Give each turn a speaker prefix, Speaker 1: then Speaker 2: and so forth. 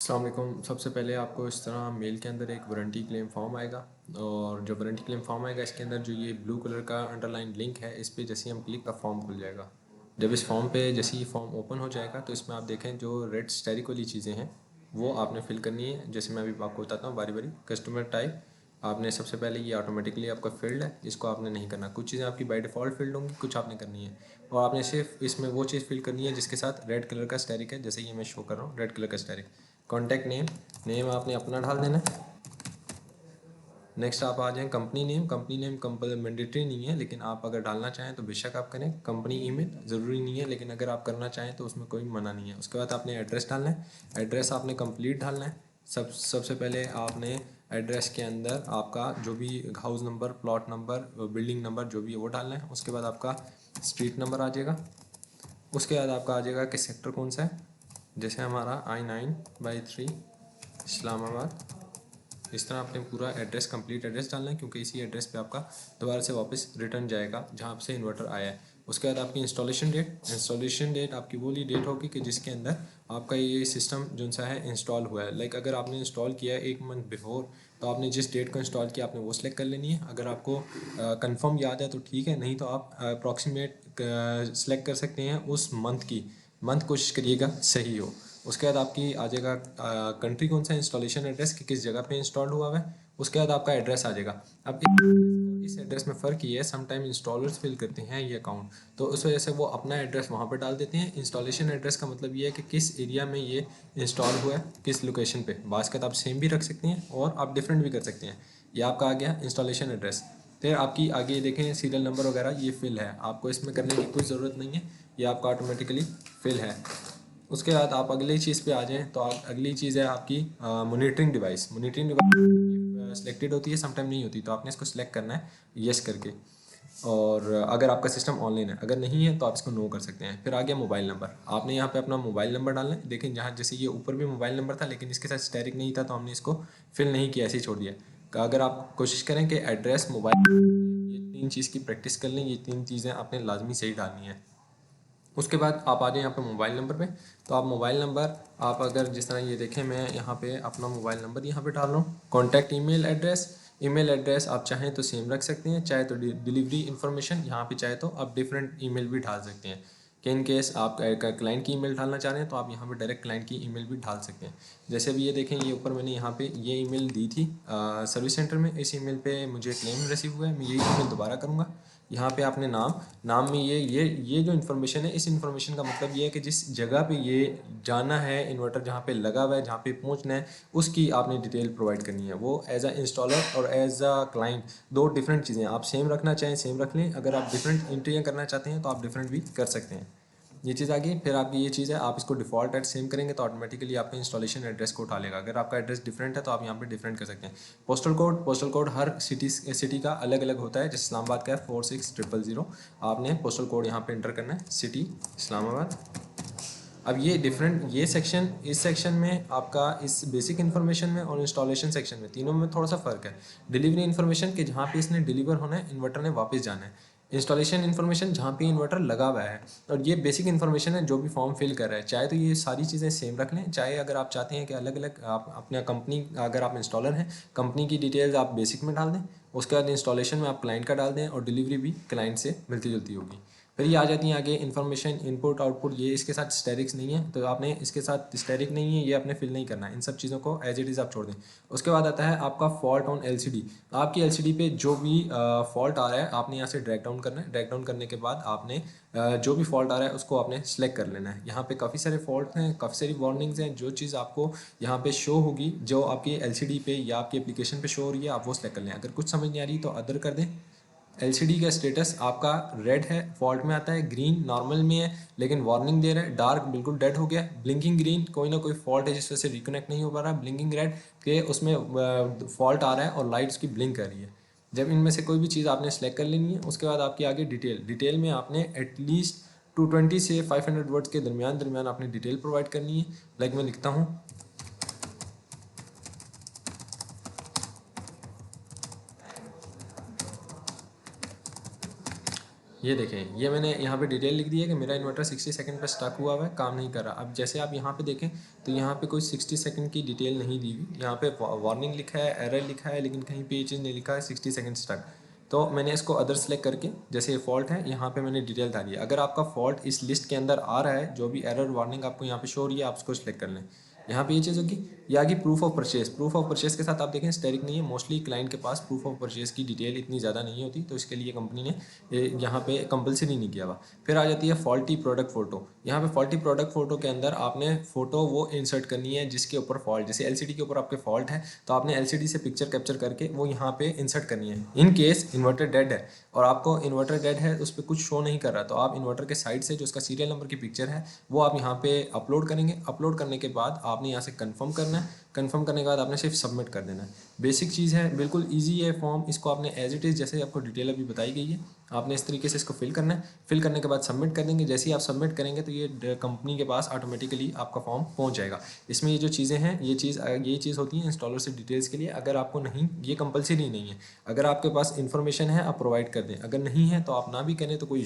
Speaker 1: अस्सलाम वालेकुम। सबसे पहले आपको इस तरह मेल के अंदर एक वारंटी क्लेम फॉर्म आएगा और जो वारंटी क्लेम फॉर्म आएगा इसके अंदर जो ये ब्लू कलर का अंडरलाइन लिंक है इस पे जैसे ही हम क्लिक का फॉर्म खुल जाएगा। जब इस फॉर्म पे जैसे ही फॉर्म ओपन हो जाएगा तो इसमें आप देखें जो रेड स्टेरिक वाली चीज़ें हैं वो आपने फिल करनी है। जैसे मैं अभी आपको बताता हूँ बारी बारी। कस्टमर टाइप आपने सबसे पहले ये ऑटोमेटिकली आपका फील्ड है, इसको आपने नहीं करना। कुछ चीज़ें आपकी बाय डिफ़ॉल्ट फील्ड होंगी, कुछ आपने करनी है और आपने सिर्फ इसमें वो चीज़ फिल करनी है जिसके साथ रेड कलर का स्टेरिक है। जैसे ये मैं शो कर रहा हूँ रेड कलर का स्टेरिक। कॉन्टैक्ट नेम, नेम आपने अपना डाल देना है। नेक्स्ट आप आ जाएँ company name. Company name mandatory नहीं है, लेकिन आप अगर डालना चाहें तो बेशक आप करें। कंपनी ईमेल ज़रूरी नहीं है, लेकिन अगर आप करना चाहें तो उसमें कोई मना नहीं है। उसके बाद आपने एड्रेस डालना है। एड्रेस आपने कंप्लीट डालना है। सबसे पहले आपने एड्रेस के अंदर आपका जो भी house number, plot number, building number जो भी है वो डालना है। उसके बाद आपका स्ट्रीट नंबर आ जाएगा। उसके बाद आपका आ जाएगा कि सेक्टर कौन सा है। जैसे हमारा I9/3 इस्लामाबाद। इस तरह आपने पूरा एड्रेस, कंप्लीट एड्रेस डालना है, क्योंकि इसी एड्रेस पे आपका दोबारा से वापस रिटर्न जाएगा जहाँ से इन्वर्टर आया है। उसके बाद आपकी इंस्टॉलेशन डेट आपकी वो वाली डेट होगी कि जिसके अंदर आपका ये सिस्टम जो सा है इंस्टॉल हुआ है। लाइक अगर आपने इंस्टॉल किया है 1 मंथ बिफोर तो आपने जिस डेट को इंस्टॉल किया आपने वो सिलेक्ट कर लेनी है। अगर आपको कंफर्म याद है तो ठीक है, नहीं तो आप अप्रॉक्सीमेट सेलेक्ट कर सकते हैं उस मंथ कोशिश करिएगा सही हो। उसके बाद आपकी आ जाएगा कंट्री कौन सा, इंस्टॉलेशन एड्रेस कि किस जगह पे इंस्टॉल हुआ है। उसके बाद आपका एड्रेस आ जाएगा। अब इस एड्रेस में फ़र्क ये है, समटाइम इंस्टॉलर्स फिल करते हैं ये अकाउंट, तो उस वजह से वो अपना एड्रेस वहाँ पर डाल देते हैं। इंस्टॉलेशन एड्रेस का मतलब ये है कि किस एरिया में ये इंस्टॉल हुआ है, किस लोकेशन पे। बास्केट आप सेम भी रख सकते हैं और आप डिफरेंट भी कर सकते हैं। ये आपका आ गया इंस्टॉलेशन एड्रेस। फिर आपकी आगे देखें सीरियल नंबर वगैरह ये फिल है, आपको इसमें करने की कोई ज़रूरत नहीं है, ये आपका ऑटोमेटिकली फिल है। उसके बाद आप अगली चीज़ पे आ जाएँ तो अगली चीज़ है आपकी monitoring device. Monitoring device selected होती है, समटाइम नहीं होती, तो आपने इसको सिलेक्ट करना है यस करके। और अगर आपका सिस्टम ऑनलाइन है, अगर नहीं है तो आप इसको नो कर सकते हैं। फिर आ गया मोबाइल नंबर। आपने यहाँ पे अपना मोबाइल नंबर डालना है। देखें जहाँ जैसे ये ऊपर भी मोबाइल नंबर था लेकिन इसके साथ स्टैरिक नहीं था तो हमने इसको फिल नहीं किया, ऐसे ही छोड़ दिया। अगर आप कोशिश करें कि एड्रेस, मोबाइल, ये 3 चीज़ की प्रैक्टिस कर लें, ये 3 चीज़ें आपने लाजमी सही डालनी है। उसके बाद आप आ जाएँ यहाँ पे मोबाइल नंबर पे। तो आप मोबाइल नंबर, आप अगर जिस तरह ये देखें मैं यहाँ पे अपना मोबाइल नंबर यहाँ पे डाल रहा हूँ। कॉन्टैक्ट ईमेल एड्रेस आप चाहें तो सेम रख सकते हैं, चाहे तो डिलीवरी इन्फॉर्मेशन यहाँ पे चाहे तो आप डिफरेंट ईमेल भी डाल सकते हैं कि इन केस आप क्लाइंट की ईमेल डालना चाह रहे हैं तो आप यहाँ पे डायरेक्ट क्लाइंट की ईमेल भी डाल सकते हैं। जैसे अभी ये देखें, ये ऊपर मैंने यहाँ पे ये ईमेल दी थी सर्विस सेंटर में, इस ईमेल पे मुझे क्लेम रिसीव हुआ है, मैं यही ईमेल दोबारा करूँगा। यहाँ पे आपने नाम में ये जो इन्फॉर्मेशन है, इस इन्फॉर्मेशन का मतलब ये है कि जिस जगह पे ये जाना है, इन्वर्टर जहाँ पे लगा हुआ है, जहाँ पे पहुँचना है, उसकी आपने डिटेल प्रोवाइड करनी है। वो एज अ इंस्टॉलर और एज अ क्लाइंट दो डिफरेंट चीज़ें हैं। आप सेम रखना चाहें सेम रख लें, अगर आप डिफरेंट एंट्रियाँ करना चाहते हैं तो आप डिफरेंट भी कर सकते हैं। ये चीज़ आ गई। फिर आपकी ये चीज़ है, आप इसको डिफ़ॉल्ट एड सेम करेंगे तो ऑटोमेटिकली आपका इंस्टॉलेशन एड्रेस को उठा लेगा। अगर आपका एड्रेस डिफरेंट है तो आप यहाँ पे डिफरेंट कर सकते हैं। पोस्टल कोड हर सिटी का अलग अलग होता है। जैसे इस्लामाबाद का है 46000। आपने पोस्टल कोड यहाँ पे एंटर करना है, सिटी इस्लामाबाद। अब ये डिफरेंट, ये सेक्शन, इस सेक्शन में आपका इस बेसिक इन्फॉर्मेशन में और इंस्टॉलेशन सेक्शन में, तीनों में थोड़ा सा फ़र्क है। डिलीवरी इन्फॉर्मेशन के जहाँ पे इसने डिलीवर होना है, इन्वर्टर ने वापस जाना है। इंस्टॉलेशन इन्फॉर्मेशन जहाँ पे इन्वर्टर लगा हुआ है। और ये बेसिक इन्फॉर्मेशन है जो भी फॉर्म फिल कर रहा है। चाहे तो ये सारी चीज़ें सेम रख लें, चाहे अगर आप चाहते हैं कि अलग अलग आप अपना कंपनी, अगर आप इंस्टॉलर हैं, कंपनी की डिटेल्स आप बेसिक में डाल दें। उसके बाद इंस्टॉलेशन में आप क्लाइंट का डाल दें और डिलीवरी भी क्लाइंट से मिलती जुलती होगी। फिर ये आ जाती हैं आगे इन्फॉर्मेशन, इनपुट आउटपुट। ये इसके साथ स्टेरिक्स नहीं है तो आपने इसके साथ स्टेरिक नहीं है, ये आपने फिल नहीं करना है। इन सब चीज़ों को एज इट इज़ आप छोड़ दें। उसके बाद आता है आपका फॉल्ट ऑन एलसीडी। आपकी एलसीडी पे जो भी फॉल्ट आ रहा है आपने यहाँ से ड्रैग डाउन करना है। ड्रैग डाउन करने के बाद आपने जो भी फॉल्ट आ रहा है उसको आपने सेलेक्ट कर लेना है। यहाँ पे काफ़ी सारे फॉल्ट हैं, काफ़ी सारी वार्निंग्स हैं। जो चीज़ आपको यहाँ पे शो होगी, जो आपकी एलसीडी पे या आपकी एप्लीकेशन पे शो हो रही है, आप वो सेलेक्ट कर लें। अगर कुछ समझ नहीं आ रही तो अदर कर दें। एलसीडी का स्टेटस आपका रेड है, फॉल्ट में आता है। ग्रीन नॉर्मल में है लेकिन वार्निंग दे रहा है। डार्क बिल्कुल डेड हो गया। ब्लिंकिंग ग्रीन कोई ना कोई फॉल्ट है जिस वजह से रिकनेक्ट नहीं हो पा रहा। ब्लिंकिंग रेड के उसमें फॉल्ट आ रहा है और लाइट उसकी ब्लिंक कर रही है। जब इनमें से कोई भी चीज़ आपने सेलेक्ट कर लेनी है, उसके बाद आपकी आगे डिटेल में आपने एटलीस्ट 220 से 500 वर्ड्स के दरमियान आपने डिटेल प्रोवाइड करनी है। लाइक मैं लिखता हूँ, ये देखें, ये मैंने यहाँ पे डिटेल लिख दी है कि मेरा इन्वर्टर 60 सेकंड पे स्टक हुआ है, काम नहीं कर रहा। अब जैसे आप यहाँ पे देखें तो यहाँ पे कोई 60 सेकंड की डिटेल नहीं दी हुई, यहाँ पे वार्निंग लिखा है, एरर लिखा है, लेकिन कहीं पे ये चीज़ नहीं लिखा है 60 सेकंड स्टक। तो मैंने इसको अदर सेलेक्ट करके, जैसे ये फॉल्ट है, यहाँ पे मैंने डिटेल डाली है। अगर आपका फॉल्ट इस लिस्ट के अंदर आ रहा है, जो भी एरर वार्निंग आपको यहाँ पे शो हो रही है, आप उसको सिलेक्ट कर लें। यहाँ पे ये चीज़ होगी। ये आगे proof of purchase. Proof of purchase के साथ आप देखें स्टेरिक नहीं है, मोस्टली क्लाइंट के पास प्रूफ ऑफ परचेस की डिटेल इतनी ज़्यादा नहीं होती, तो इसके लिए कंपनी ने यहाँ पे कंपलसरी नहीं किया हुआ। फिर आ जाती है फॉल्टी प्रोडक्ट फ़ोटो। यहाँ पे फॉल्टी प्रोडक्ट फ़ोटो के अंदर आपने फ़ोटो वो इंसर्ट करनी है जिसके ऊपर फॉल्ट, जैसे एलसीडी के ऊपर आपके फॉल्ट है तो आपने एलसीडी से पिक्चर कैप्चर करके वो यहाँ पे इंसर्ट करनी है। इन केस इन्वर्टर डेड है और आपको इन्वर्टर डेड है, उस पर कुछ शो नहीं कर रहा, तो आप इन्वर्टर के साइड से जो उसका सीरियल नंबर की पिक्चर है वो आप यहाँ पे अपलोड करेंगे। अपलोड करने के बाद आपने यहाँ से कंफर्म करना है। कंफर्म करने के बाद आपने सिर्फ सबमिट कर देना है। बेसिक चीज़ है, बिल्कुल इजी है फॉर्म। इसको आपने एज इट इज़, जैसे आपको डिटेल अभी बताई गई है, आपने इस तरीके से इसको फिल करना है। फिल करने के बाद सबमिट कर देंगे। जैसे ही आप सबमिट करेंगे तो ये कंपनी के पास ऑटोमेटिकली आपका फॉर्म पहुंच जाएगा। इसमें ये जो चीज़ें हैं, ये चीज़ होती है इंस्टॉलर से डिटेल्स के लिए। अगर आपको नहीं, ये कंपलसरी नहीं है, अगर आपके पास इन्फॉर्मेशन है आप प्रोवाइड कर दें, अगर नहीं है तो आप ना भी करें तो कोई